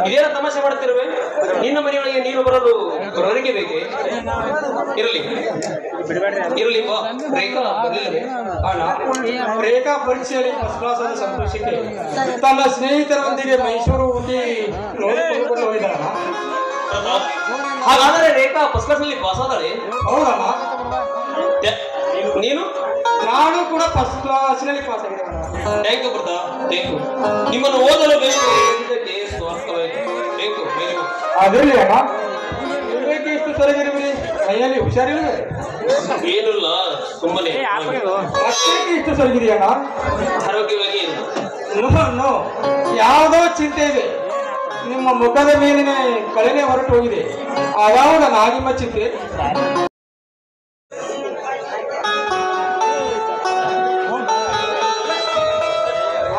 ಇದೇನ ತಮಾಷೆ ಮಾಡುತ್ತಿರುವೆ? ನಿನ್ನ ಮನೆಯೊಳಗೆ ನೀನು ಬರೋದು ಹೊರಗೆ ಬೇಕೆ? ಇರಲಿ ಇರಲಿ ಬಾ. ರೇಖಾ ಬರಲಿಲ್ಲವೇ? ರೇಖಾ ಪರೀಕ್ಷೆಯಲ್ಲಿ ಫಸ್ಟ್ ಕ್ಲಾಸ್ ಆದ ಸಂತೋಷಕ್ಕೆ ತನ್ನ ಸ್ನೇಹಿತರೊಂದಿಗೆ ಮೈಸೂರು ಊಟಿ ನೋಡಿಕೊಂಡು ಹೋಗಿದ್ದಾರಲ್ಲ. ಹಾಗಾದರೆ ರೇಖಾ ಫಸ್ಟ್ ಕ್ಲಾಸ್ ನಲ್ಲಿ ಪಾಸ್ ಆದಳೆ? ಹೌದಲ್ಲ. ನೀನು? ನಾನು ಕೂಡ ಫಸ್ಟ್ ಕ್ಲಾಸ್ ನಲ್ಲಿ ಪಾಸ್ ಆಗಿದ್ದೇನೆ. Thank you brother, thank you. ನಿಮ್ಮನ್ನು ಓದಲು ಬೇಕು ಎಂದಕ್ಕೆ ಸ್ವಾರ್ಥವಾಯಿತು. Thank you very much. ಅದಿರಲಿ ಅಣ್ಣ, ಹೇಗೆ ಇಷ್ಟು ತೊಲಗಿರುವಿರಿ? ಕೈಯಲ್ಲಿ ಹುಷಾರಿಲ್ಲ? ಏನಿಲ್ಲ, ಸುಮ್ಮನೆ. ಮತ್ತೆ ಇಷ್ಟು ತೊಲಗಿದೆಯಣ್ಣ? ಆರೋಗ್ಯವಾಗಿ ನೋ, ಯಾವುದೋ ಚಿಂತೆ ಇದೆ. ನಿಮ್ಮ ಮುಖದ ಮೇಲಿನ ಕಳೆನೆ ಹೊರಟು ಹೋಗಿದೆ. ಅದಾವುದ ನಾಗಿಮ್ಮ ಚಿಂತೆ?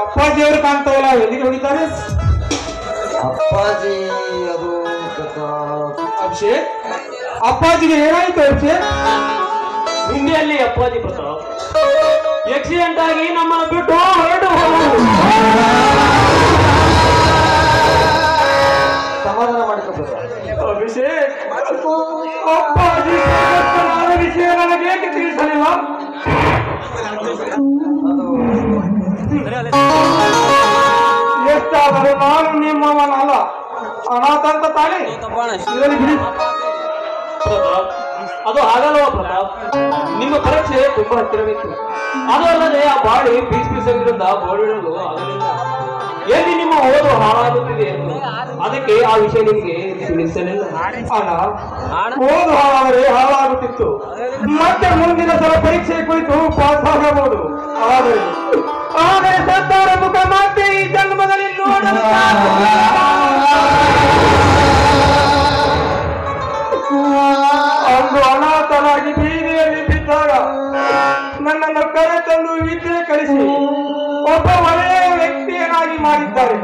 ಅಪ್ಪಾಜಿಯವರು ಕಾಣ್ತಾ ಇಲ್ಲ, ಎಲ್ಲಿಗೆ ಹೋಗಿದ್ದಾರೆ? ಅಪ್ಪಾಜಿ ಅದು ಅಭಿಷೇಕ್, ಅಪ್ಪಾಜಿಗೆ ಏನಾಯ್ತು ಅಭಿಷೇಕ್? ಹಿಂದಿಯಲ್ಲಿ ಅಪ್ಪಾಜಿ ಪ್ರತಾಪ್ ಆಕ್ಸಿಡೆಂಟ್ ಆಗಿ ನಮ್ಮನ್ನು ಬಿಟ್ಟು ಹೊರಟು ಸಮಾಧಾನ ಮಾಡಿಕೊಳ್ಬೇಕು. ಅಭಿಷೇಕ್, ಅಪ್ಪಾಜಿ ವಿಷಯ ನನಗೆ ಏಕೆ ತಿಳಿಸಲಿಲ್ಲ? ಎಷ್ಟಾದರೂ ನಾನು ನಿಮ್ಮವನಲ್ಲ, ಅನಾಥಂತ ತಾನೇ. ಅದು ಹಾಗಲ್ವ ಪ್ರತಾಪ್? ನಿಮ್ಮ ಪರೀಕ್ಷೆ ತುಂಬಾ ಹತ್ತಿರವಿತ್ತು. ಅದು ಅಲ್ಲದೆ ಆ ಬಾಡಿ ಪೀಸ್ ಬೋರ್ಡಿಡಲು ಆಗಲಿಲ್ಲ. ಎಲ್ಲಿ ನಿಮ್ಮ ಓದು ಹಾಳಾಗುತ್ತಿದೆ ಎಂದು ಅದಕ್ಕೆ ಆ ವಿಷಯ ನಿಮಗೆ ತಿಳಿಸಲಿಲ್ಲ. ಓದು ಹಾಳಾದರೆ ಹಾಳಾಗುತ್ತಿತ್ತು, ಮತ್ತೆ ಮುಂದಿನ ಸಲ ಪರೀಕ್ಷೆ ಕುರಿತು ಪಾಸ್ ಆಗಬಹುದು. ಆದರೆ ಸತ್ತಾರ ಮುಖ ಮತ್ತೆ ಈ ಜನ್ಮದಲ್ಲಿ ನೋಡಲು ಅಂದು ಅನಾಥನಾಗಿ ಬೀದಿಯಲ್ಲಿ ಬಿದ್ದಾಗ ನನ್ನನ್ನು ಕರೆತಂದು ವಿದ್ಯೆ ಕಲಿಸಿ ಒಬ್ಬ ಒಳ್ಳೆಯ ವ್ಯಕ್ತಿಯನ್ನಾಗಿ ಮಾಡಿದ್ದಾರೆ.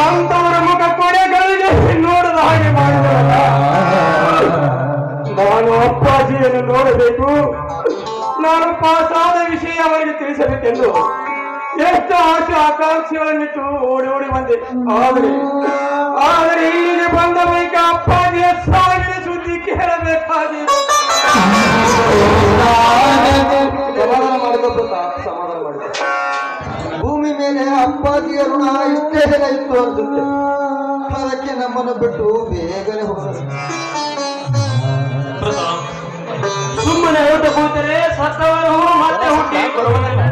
ಅಂತವರ ಮುಖ ಕೊನೆಗಳಿಗೆ ನೋಡದ ಹಾಗೆ ಮಾಡಿದಾರಲ್ಲ. ನಾನು ಅಪ್ಪಾಜಿಯನ್ನು ನೋಡಬೇಕು, ನಾನು ಪಾಸಾದ ವಿಷಯ ಅವರಿಗೆ ತಿಳಿಸಬೇಕೆಂದು ಎಷ್ಟು ಆಸೆ ಆಕಾಂಕ್ಷೆಗಳನ್ನಿಟ್ಟು ಓಡಿ ಓಡಿ ಬಂದೆ. ಆದರೆ ಇಲ್ಲಿಗೆ ಬಂದ ಬಳಿಕ ಅಪ್ಪಾಜಿಯ ಸಾವಿನ ಸುದ್ದಿ ಕೇಳಬೇಕಾಗಿದೆ. ಸಮಾಧಾನ ಮಾಡಿಕೊಳ್ಬೇಕಾ? ಸಮಾಧಾನ ಮಾಡಿಕೊ. ಭೂಮಿ ಮೇಲೆ ಅಪ್ಪಾಜಿಯ ಋಣ ಇಷ್ಟೇ ಜನ ಇತ್ತು ಅನ್ಸುತ್ತೆ. ಅದಕ್ಕೆ ನಮ್ಮನ್ನು ಬಿಟ್ಟು ಬೇಗನೆ ಹೋಗೋದು. ಸುಮ್ಮನೆ ಊಟ ಕೂತರೆ ಸತ್ತವರು ಮತ್ತೆ ಹುಟ್ಟಿ ಬರುವುದಿಲ್ಲ.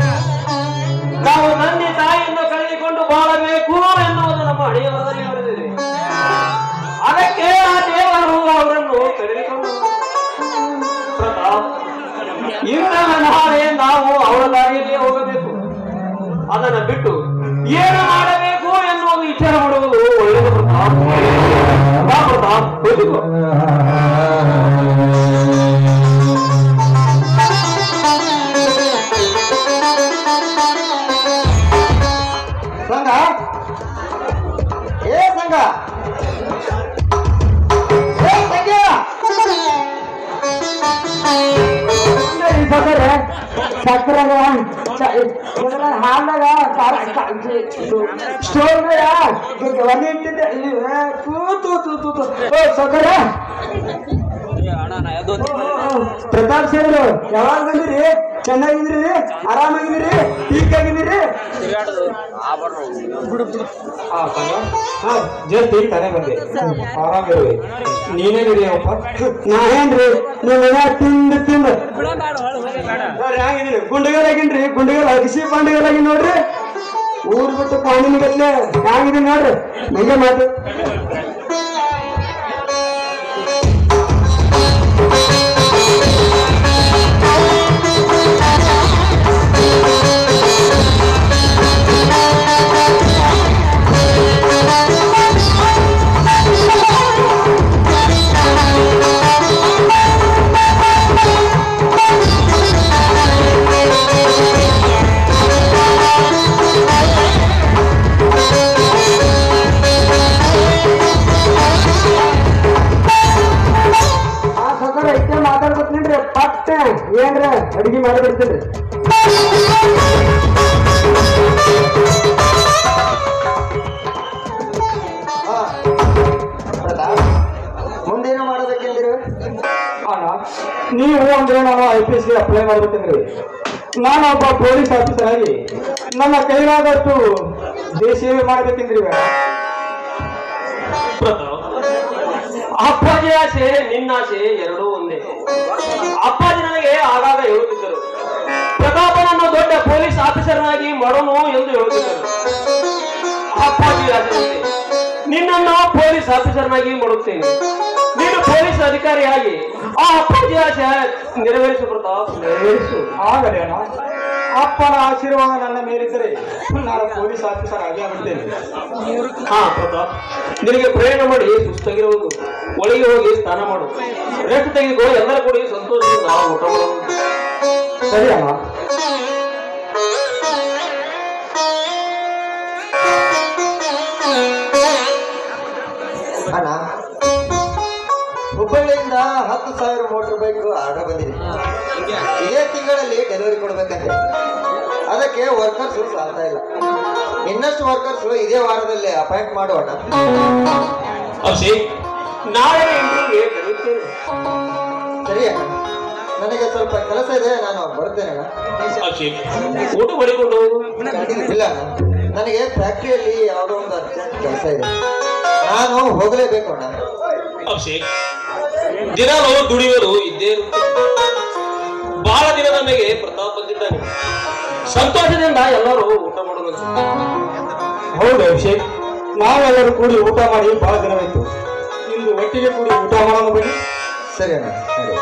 ನಾವು ತಂದೆ ತಾಯಿಯನ್ನು ಕಳೆದುಕೊಂಡು ಬಾಳಬೇಕು ಎನ್ನುವುದು ನಮ್ಮ ಹಣೆಯವರಲ್ಲಿ ಬರೆದಿದೆ. ಅದಕ್ಕೆ ಆ ದೇವರು ಅವರನ್ನು ಕರೆದುಕೊಂಡು ಪ್ರತಾಪ್, ಇಂತಹ ನಾಳೆ ನಾವು ಅವರ ದಾರಿಯಲ್ಲಿ ಹೋಗಬೇಕು. ಅದನ್ನು ಬಿಟ್ಟು ಏನು ಮಾಡಬೇಕು ಎನ್ನುವುದು ವಿಚಾರ ಮಾಡುವುದು ಒಳ್ಳೆಯದು ಪ್ರತಾಪ್. ಪ್ರತಾಪ್ ಕೂತುಕೋ. ಸಂಘ ಏ ಸಂಘ ಸಕ್ಕರೆಗ ಹಾಲಾಗ ಸ್ಟೋರ್ನಾಗ ಒಲೆ ಇಟ್ಟಿದ್ದೆ. ಸಕ್ಕರೆ ಪ್ರತಾಪ್ ಸೇರು ಯಾವಾಗ ಬಂದಿರಿ? ಚೆನ್ನಾಗಿದ್ರಿ? ಆರಾಮಾಗಿದ್ದೀರಿ? ಟೀಕಾಗಿದ್ದೀರಿ? ಜಸ್ಟ್ ಈಗ ತಾನೇ ಬಂದೆ, ಆರಾಮಿರುವೆ. ನೀನೇನಿರಿ ಅಪ್ಪ? ನಾನೇನ್ರಿ ನೀವೆಲ್ಲ ತಿಂದು ತಿಂದು ಹ್ಯಾಂಗಿದ್ದೀರಿ? ಗುಂಡುಗಲಾಗಿನ್ರಿ, ಗುಂಡುಗಲ್ ಅಗಸಿ ಪಾಂಡುಗಲಾಗಿ ನೋಡ್ರಿ. ಊರ್ ಬಿಟ್ಟು ಪಾಣಿನಿಗಲ್ಲೇ ಹ್ಯಾಂಗಿದೀನಿ ನೋಡ್ರಿ. ನಿಜ ಮಾತು. ಅಡಿಗೆ ಮಾಡಿಬಿಡ್ತೇನೆ. ಮುಂದೇನು ಮಾಡೋದಕ್ಕೆಂದಿರು? ಅಣ್ಣ ನೀವು ಅಂದ್ರೆ ನಾನು IPS ಗೆ ಅಪ್ಲೈ ಮಾಡ್ಬೇಕಂದ್ರಿ. ನಾನೊಬ್ಬ ಪೊಲೀಸ್ ಆಫೀಸರ್ ಆಗಿ ನನ್ನ ಕೈಲಾದಷ್ಟು ದೇಶ ಸೇವೆ ಮಾಡ್ಬೇಕಂದ್ರಿ. ಅಪ್ಪಾಜಿ ಆಸೆ ನಿನ್ನಾಸೆ ಎರಡೂ ಒಂದೇ. ಅಪ್ಪಾಜಿ ನನಗೆ ಆಗಾಗ ಹೇಳುತ್ತಿದ್ದರು, ಪ್ರತಾಪನನ್ನು ದೊಡ್ಡ ಪೊಲೀಸ್ ಆಫೀಸರ್ನಾಗಿ ಮಾಡೋನು ಎಂದು ಹೇಳುತ್ತಿದ್ದರು. ಅಪ್ಪಾಜಿ ಆಸೆ ನಿನ್ನನ್ನು ಪೊಲೀಸ್ ಆಫೀಸರ್ನಾಗಿ ಮಾಡುತ್ತೇನೆ. ನೀನು ಪೊಲೀಸ್ ಅಧಿಕಾರಿಯಾಗಿ ಆ ಅಪ್ಪಾಜಿ ಆಸೆ ನೆರವೇರಿಸು ಪ್ರತಾಪ್, ನೆರವೇರಿಸು. ಆಗಲೇ ಅಣ್ಣ, ಅಪ್ಪನ ಆಶೀರ್ವಾದ ನನ್ನ ಮೇಲಿದ್ದರೆ ನಾನು ಪೊಲೀಸ್ ಆಫೀಸರ್ ಆಗಿ ಆಗ್ಬಿಡ್ತೇನೆ. ಹಾ ಪ್ರತಾಪ್, ನಿನಗೆ ಪ್ರಯಾಣ ಮಾಡಿ ಸುಸ್ತಾಗಿರುವುದು, ಒಳಗೆ ಹೋಗಿ ಸ್ನಾನ ಮಾಡು, ರೆಸ್ಟ್ ತೆಗೆದುಕೋ, ಎಲ್ಲರ ಕೂಡ ಸಂತೋಷದಿಂದ ಊಟ ಮಾಡುವುದು. ಸರಿ ಅಣ್ಣ. ಅಣ್ಣ, ಹುಬ್ಬಳ್ಳಿಯಿಂದ 10,000 ಮೋಟರ್ ಬೈಕ್ ಆರ್ಡರ್ ಬಂದಿದೆ. ಇದೇ ತಿಂಗಳಲ್ಲಿ ಡೆಲಿವರಿ ಕೊಡ್ಬೇಕಂತೆ. ಅದಕ್ಕೆ ವರ್ಕರ್ಸ್ ಸಾಲ್ತಾ ಇಲ್ಲ. ಇನ್ನಷ್ಟು ವರ್ಕರ್ಸ್ ಇದೇ ವಾರದಲ್ಲಿ ಅಪಾಯಿಂಟ್ ಮಾಡೋಣ. ಅಭಿಷೇಕ್, ನಾಳೆ ಇಂಟರ್ವ್ಯೂಗೆ ಕರೆಯುತ್ತೇನೆ. ಸರಿ ಅಣ್ಣ, ನನಗೆ ಸ್ವಲ್ಪ ಕೆಲಸ ಇದೆ, ನಾನು ಬರ್ತೇನೆ ಅಣ್ಣ. ಅಭಿಷೇಕ್, ಊಟ ಮಾಡಿಕೊಂಡು ಹೋಗು. ಇಲ್ಲ ಅಣ್ಣ, ನನಗೆ ಫ್ಯಾಕ್ಟ್ರಿಯಲ್ಲಿ ಯಾವುದೋ ಒಂದು ಅರ್ಜೆಂಟ್ ಕೆಲಸ ಇದೆ, ನಾನು ಹೋಗಲೇಬೇಕು ಅಣ್ಣ. ಅಭಿಷೇಕ್, ದಿನಾಲು ದುಡಿಯುವುದು ಇದ್ದೇ ಇರುತ್ತೆ. ಬಹಳ ದಿನದ ಮೇಲೆ ಪ್ರತಾಪ್ ಬಂದಿದ್ದಾನೆ. ಸಂತೋಷದಿಂದ ಎಲ್ಲರೂ ಊಟ ಮಾಡೋದು. ಹೌದು ಅಭಿಷೇಕ್, ನಾವೆಲ್ಲರೂ ಕೂಡಿ ಊಟ ಮಾಡಿ ಬಹಳ ದಿನವಾಯ್ತು. ಇಂದು ಒಟ್ಟಿಗೆ ಕೂಡಿ ಊಟ ಮಾಡೋಣ ಬನ್ನಿ. ಸರಿ ಅಣ್ಣ, ಸರಿ.